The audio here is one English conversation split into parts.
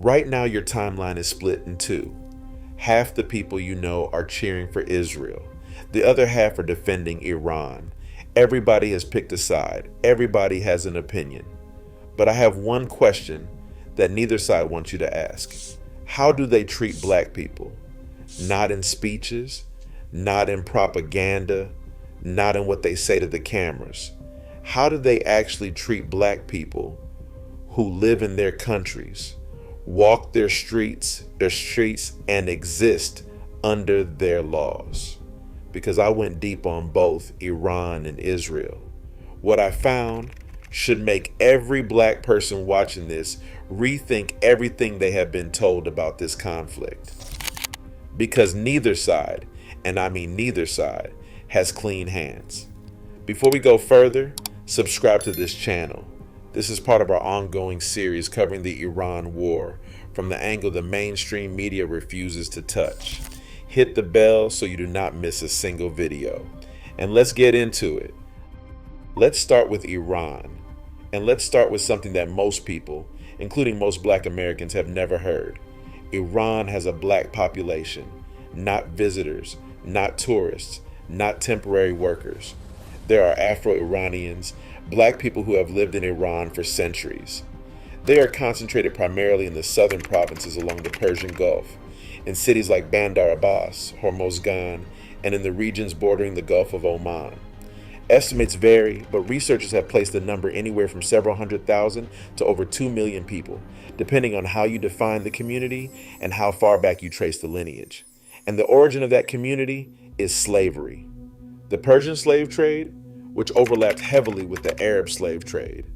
Right now, your timeline is split in two. Half the people you know are cheering for Israel. The other half are defending Iran. Everybody has picked a side. Everybody has an opinion. But I have one question that neither side wants you to ask. How do they treat black people? Not in speeches, not in propaganda, not in what they say to the cameras. How do they actually treat black people who live in their countries, walk their streets and exist under their laws? Because I went deep on both Iran and Israel. What I found should make every black person watching this rethink everything they have been told about this conflict. Because neither side, and I mean neither side, has clean hands. Before we go further, subscribe to this channel. This is part of our ongoing series covering the Iran war from the angle the mainstream media refuses to touch. Hit the bell so you do not miss a single video. And let's get into it. Let's start with Iran. And let's start with something that most people, including most black Americans, have never heard. Iran has a black population, not visitors, not tourists, not temporary workers. There are AfroIranians, black people who have lived in Iran for centuries. They are concentrated primarily in the southern provinces along the Persian Gulf, in cities like Bandar Abbas, Hormozgan, and in the regions bordering the Gulf of Oman. Estimates vary, but researchers have placed the number anywhere from several 100,000 to over 2 million people, depending on how you define the community and how far back you trace the lineage. And the origin of that community is slavery. The Persian slave trade, which overlapped heavily with the Arab slave trade,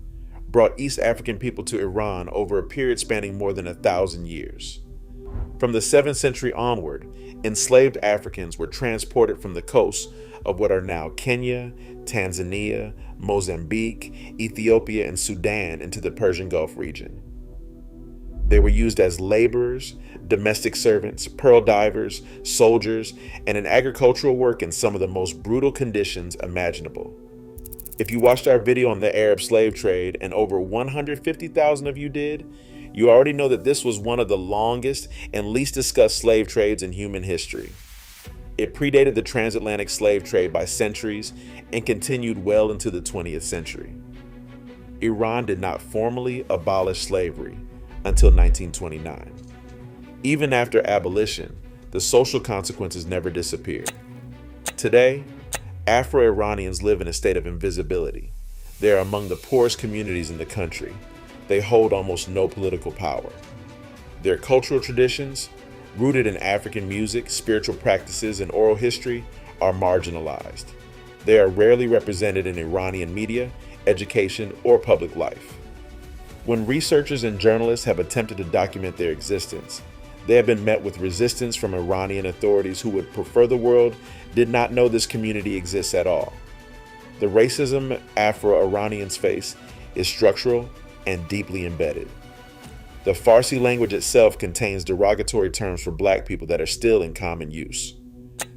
brought East African people to Iran over a period spanning more than 1,000 years. From the 7th century onward, enslaved Africans were transported from the coasts of what are now Kenya, Tanzania, Mozambique, Ethiopia, and Sudan into the Persian Gulf region. They were used as laborers, domestic servants, pearl divers, soldiers, and in agricultural work in some of the most brutal conditions imaginable. If you watched our video on the Arab slave trade, and over 150,000 of you did, you already know that this was one of the longest and least discussed slave trades in human history. It predated the transatlantic slave trade by centuries and continued well into the 20th century. Iran did not formally abolish slavery until 1929. Even after abolition, the social consequences never disappeared. Today, Afro-Iranians live in a state of invisibility. They are among the poorest communities in the country. They hold almost no political power. Their cultural traditions, rooted in African music, spiritual practices, and oral history, are marginalized. They are rarely represented in Iranian media, education, or public life. When researchers and journalists have attempted to document their existence, they have been met with resistance from Iranian authorities who would prefer the world did not know this community exists at all. The racism Afro-Iranians face is structural and deeply embedded. The Farsi language itself contains derogatory terms for black people that are still in common use.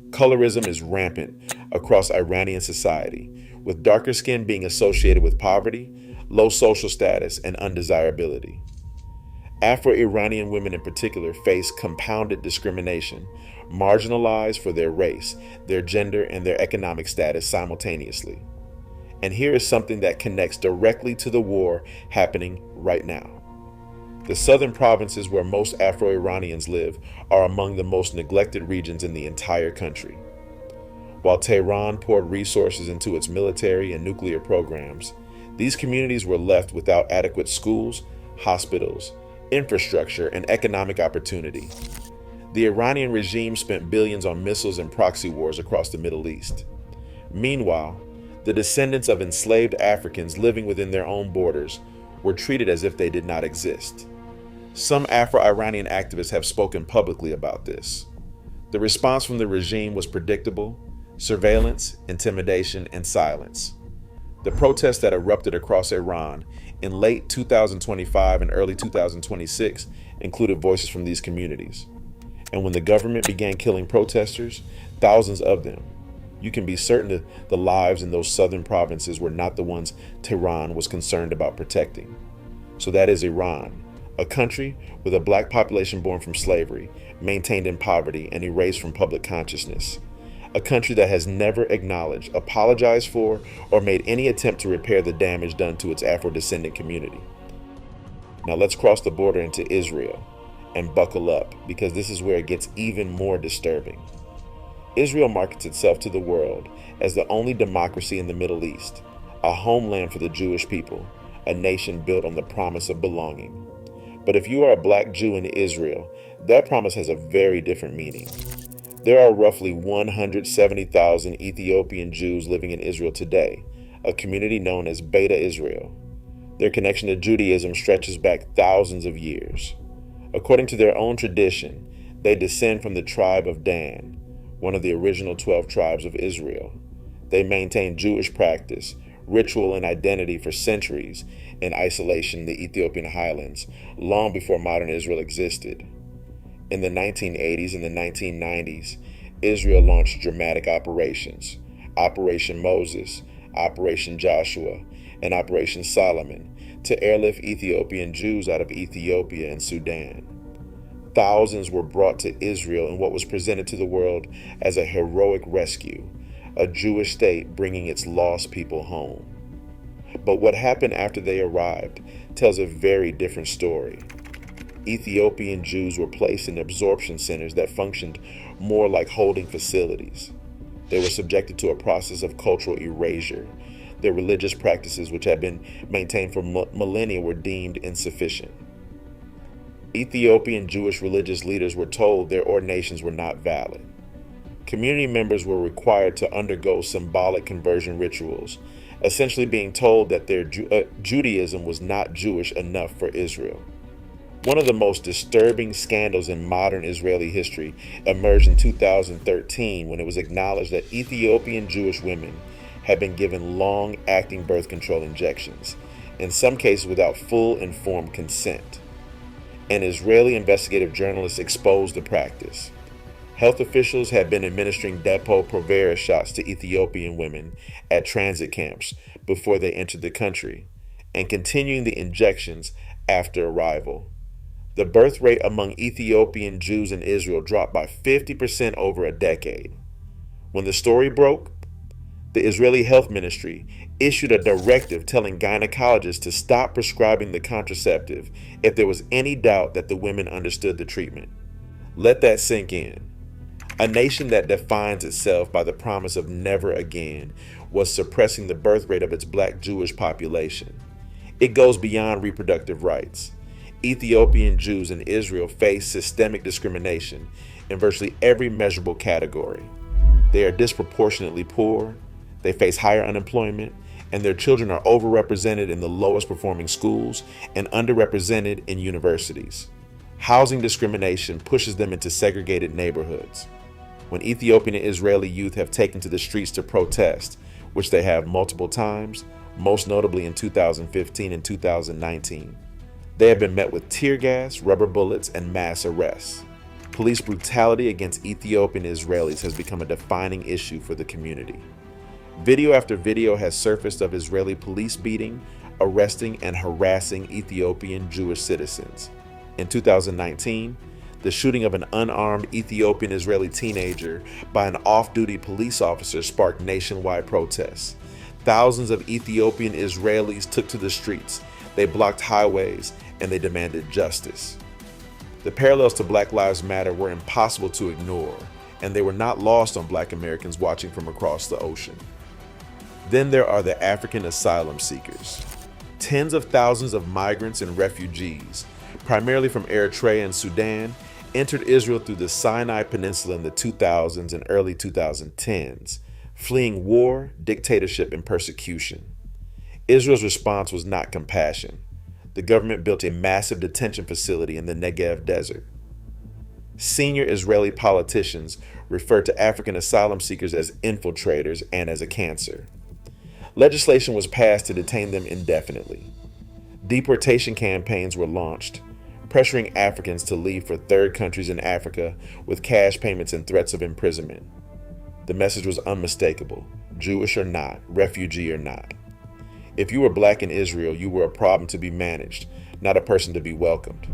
Colorism is rampant across Iranian society, with darker skin being associated with poverty, low social status, and undesirability. Afro-Iranian women in particular face compounded discrimination, marginalized for their race, their gender, and their economic status simultaneously. And here is something that connects directly to the war happening right now. The southern provinces where most Afro-Iranians live are among the most neglected regions in the entire country. While Tehran poured resources into its military and nuclear programs, these communities were left without adequate schools, hospitals, infrastructure, and economic opportunity. The Iranian regime spent billions on missiles and proxy wars across the Middle East. Meanwhile, the descendants of enslaved Africans living within their own borders were treated as if they did not exist. Some Afro-Iranian activists have spoken publicly about this. The response from the regime was predictable: surveillance, intimidation, and silence. The protests that erupted across Iran in late 2025 and early 2026 included voices from these communities. And when the government began killing protesters, thousands of them, you can be certain that the lives in those southern provinces were not the ones Tehran was concerned about protecting. So that is Iran, a country with a black population born from slavery, maintained in poverty, and erased from public consciousness. A country that has never acknowledged, apologized for, or made any attempt to repair the damage done to its Afro-descendant community. Now let's cross the border into Israel and buckle up, because this is where it gets even more disturbing. Israel markets itself to the world as the only democracy in the Middle East, a homeland for the Jewish people, a nation built on the promise of belonging. But if you are a black Jew in Israel, that promise has a very different meaning. There are roughly 170,000 Ethiopian Jews living in Israel today, a community known as Beta Israel. Their connection to Judaism stretches back thousands of years. According to their own tradition, they descend from the tribe of Dan, one of the original 12 tribes of Israel. They maintain Jewish practice, ritual, and identity for centuries in isolation in the Ethiopian highlands, long before modern Israel existed. In the 1980s and the 1990s, Israel launched dramatic operations: Operation Moses, Operation Joshua, and Operation Solomon, to airlift Ethiopian Jews out of Ethiopia and Sudan. Thousands were brought to Israel in what was presented to the world as a heroic rescue, a Jewish state bringing its lost people home. But what happened after they arrived tells a very different story. Ethiopian Jews were placed in absorption centers that functioned more like holding facilities. They were subjected to a process of cultural erasure. Their religious practices, which had been maintained for millennia, were deemed insufficient. Ethiopian Jewish religious leaders were told their ordinations were not valid. Community members were required to undergo symbolic conversion rituals, essentially being told that their Judaism was not Jewish enough for Israel. One of the most disturbing scandals in modern Israeli history emerged in 2013 when it was acknowledged that Ethiopian Jewish women had been given long-acting birth control injections, in some cases without full informed consent. An Israeli investigative journalist exposed the practice. Health officials had been administering Depo-Provera shots to Ethiopian women at transit camps before they entered the country, and continuing the injections after arrival. The birth rate among Ethiopian Jews in Israel dropped by 50% over a decade. When the story broke, the Israeli Health Ministry issued a directive telling gynecologists to stop prescribing the contraceptive if there was any doubt that the women understood the treatment. Let that sink in. A nation that defines itself by the promise of never again was suppressing the birth rate of its black Jewish population. It goes beyond reproductive rights. Ethiopian Jews in Israel face systemic discrimination in virtually every measurable category. They are disproportionately poor, they face higher unemployment, and their children are overrepresented in the lowest performing schools and underrepresented in universities. Housing discrimination pushes them into segregated neighborhoods. When Ethiopian and Israeli youth have taken to the streets to protest, which they have multiple times, most notably in 2015 and 2019, they have been met with tear gas, rubber bullets, and mass arrests. Police brutality against Ethiopian Israelis has become a defining issue for the community. Video after video has surfaced of Israeli police beating, arresting, and harassing Ethiopian Jewish citizens. In 2019, the shooting of an unarmed Ethiopian Israeli teenager by an off-duty police officer sparked nationwide protests. Thousands of Ethiopian Israelis took to the streets. They blocked highways and they demanded justice. The parallels to Black Lives Matter were impossible to ignore, and they were not lost on Black Americans watching from across the ocean. Then there are the African asylum seekers. Tens of thousands of migrants and refugees, primarily from Eritrea and Sudan, entered Israel through the Sinai Peninsula in the 2000s and early 2010s, fleeing war, dictatorship, and persecution. Israel's response was not compassion. The government built a massive detention facility in the Negev desert. Senior Israeli politicians referred to African asylum seekers as infiltrators and as a cancer. Legislation was passed to detain them indefinitely. Deportation campaigns were launched, pressuring Africans to leave for third countries in Africa with cash payments and threats of imprisonment. The message was unmistakable: Jewish or not, refugee or not. If you were Black in Israel, you were a problem to be managed, not a person to be welcomed.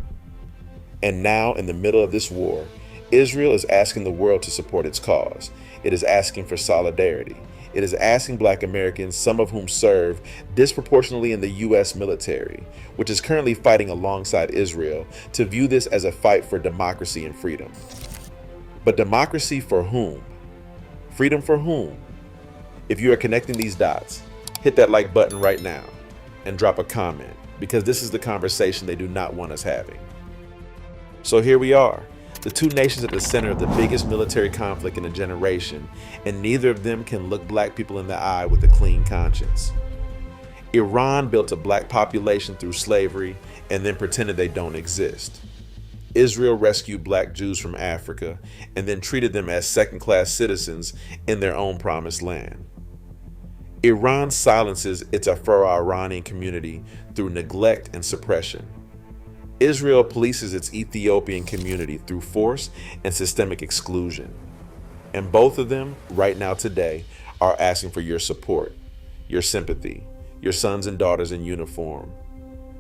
And now, in the middle of this war, Israel is asking the world to support its cause. It is asking for solidarity. It is asking Black Americans, some of whom serve disproportionately in the U.S. military, which is currently fighting alongside Israel, to view this as a fight for democracy and freedom. But democracy for whom? Freedom for whom? If you are connecting these dots, hit that like button right now and drop a comment, because this is the conversation they do not want us having. So here we are, the two nations at the center of the biggest military conflict in a generation, and neither of them can look Black people in the eye with a clean conscience. Iran built a Black population through slavery and then pretended they don't exist. Israel rescued Black Jews from Africa and then treated them as second-class citizens in their own promised land. Iran silences its AfroIranian community through neglect and suppression. Israel polices its Ethiopian community through force and systemic exclusion. And both of them, right now today, are asking for your support, your sympathy, your sons and daughters in uniform.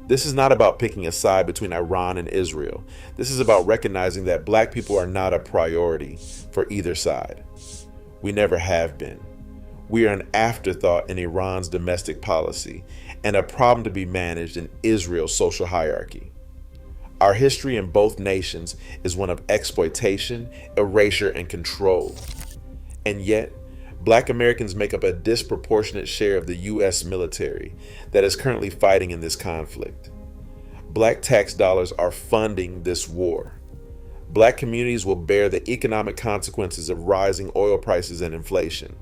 This is not about picking a side between Iran and Israel. This is about recognizing that Black people are not a priority for either side. We never have been. We are an afterthought in Iran's domestic policy and a problem to be managed in Israel's social hierarchy. Our history in both nations is one of exploitation, erasure, and control. And yet, Black Americans make up a disproportionate share of the U.S. military that is currently fighting in this conflict. Black tax dollars are funding this war. Black communities will bear the economic consequences of rising oil prices and inflation.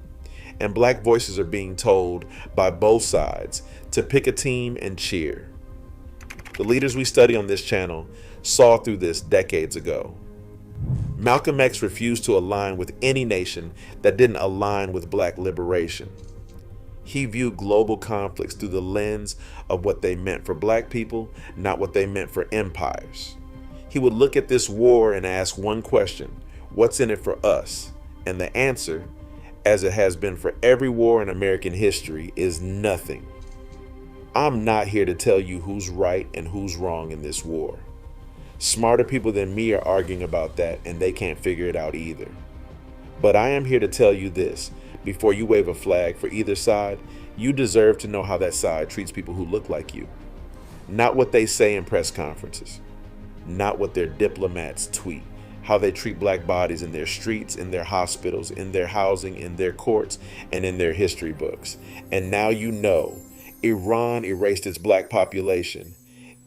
And Black voices are being told by both sides to pick a team and cheer. The leaders we study on this channel saw through this decades ago. Malcolm X refused to align with any nation that didn't align with Black liberation. He viewed global conflicts through the lens of what they meant for Black people, not what they meant for empires. He would look at this war and ask one question: what's in it for us? And the answer, as it has been for every war in American history, is nothing. I'm not here to tell you who's right and who's wrong in this war. Smarter people than me are arguing about that, and they can't figure it out either. But I am here to tell you this: before you wave a flag for either side, you deserve to know how that side treats people who look like you. Not what they say in press conferences. Not what their diplomats tweet. How they treat Black bodies in their streets, in their hospitals, in their housing, in their courts, and in their history books. And now you know. Iran erased its Black population.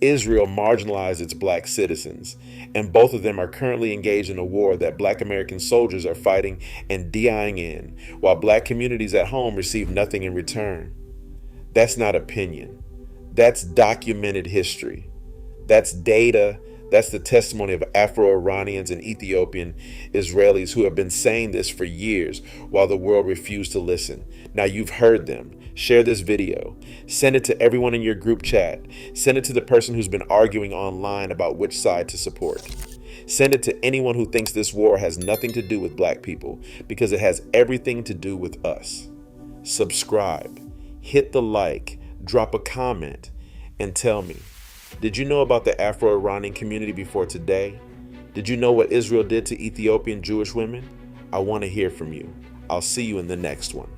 Israel marginalized its Black citizens. And both of them are currently engaged in a war that Black American soldiers are fighting and dying in, while Black communities at home receive nothing in return. That's not opinion. That's documented history. That's data. That's the testimony of AfroIranians and Ethiopian Israelis who have been saying this for years while the world refused to listen. Now you've heard them. Share this video. Send it to everyone in your group chat. Send it to the person who's been arguing online about which side to support. Send it to anyone who thinks this war has nothing to do with Black people, because it has everything to do with us. Subscribe, hit the like, drop a comment, and tell me, did you know about the Afro-Iranian community before today? Did you know what Israel did to Ethiopian Jewish women? I want to hear from you. I'll see you in the next one.